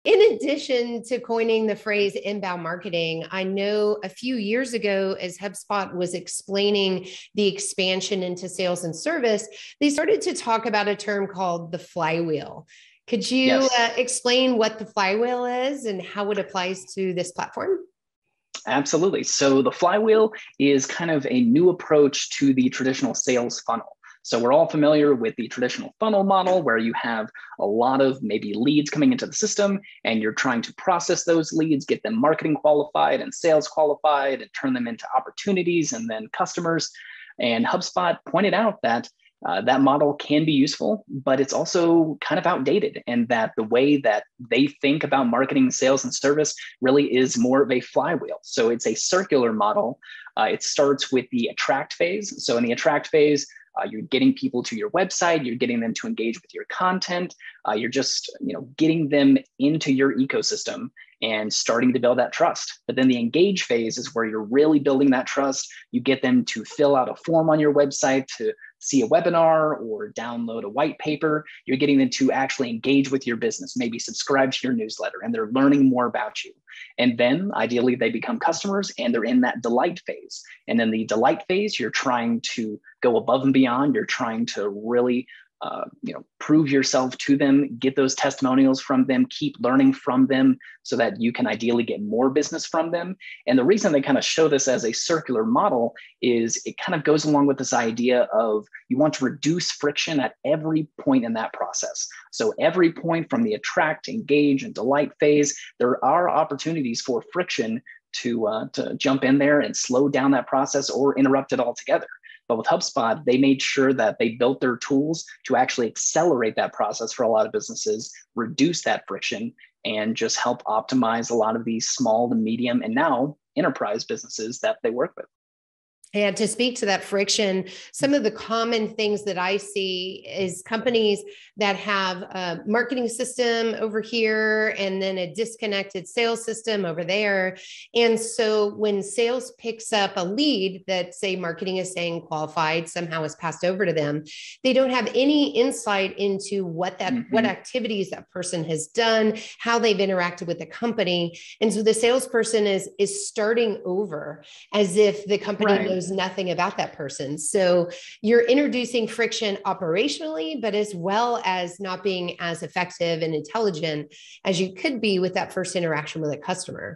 in addition to coining the phrase inbound marketing, I know a few years ago, as HubSpot was explaining the expansion into sales and service, they started to talk about a term called the flywheel. Could you Yes. explain what the flywheel is and how it applies to this platform? Absolutely. So the flywheel is kind of a new approach to the traditional sales funnel. So we're all familiar with the traditional funnel model where you have a lot of maybe leads coming into the system and you're trying to process those leads, get them marketing qualified and sales qualified and turn them into opportunities and then customers. And HubSpot pointed out that that model can be useful, but it's also kind of outdated, and that the way that they think about marketing, sales, and service really is more of a flywheel. So it's a circular model. It starts with the attract phase. So in the attract phase, you're getting people to your website, you're getting them to engage with your content, you're just getting them into your ecosystem and starting to build that trust. But then the engage phase is where you're really building that trust. You get them to fill out a form on your website, to see a webinar or download a white paper. You're getting them to actually engage with your business, maybe subscribe to your newsletter, and they're learning more about you. And then ideally they become customers and they're in that delight phase. And then the delight phase, you're trying to go above and beyond. You're trying to really prove yourself to them, get those testimonials from them, keep learning from them so that you can ideally get more business from them. And the reason they kind of show this as a circular model is it kind of goes along with this idea of you want to reduce friction at every point in that process. So every point from the attract, engage, and delight phase, there are opportunities for friction to jump in there and slow down that process or interrupt it altogether. But with HubSpot, they made sure that they built their tools to actually accelerate that process for a lot of businesses, reduce that friction, and just help optimize a lot of these small to medium and now enterprise businesses that they work with. And to speak to that friction, some of the common things that I see is companies that have a marketing system over here and then a disconnected sales system over there. And so when sales picks up a lead that, say, marketing is saying qualified, somehow is passed over to them, they don't have any insight into what activities that person has done, how they've interacted with the company. And so the salesperson is starting over as if the company knows nothing about that person. So you're introducing friction operationally, but as well as not being as effective and intelligent as you could be with that first interaction with a customer.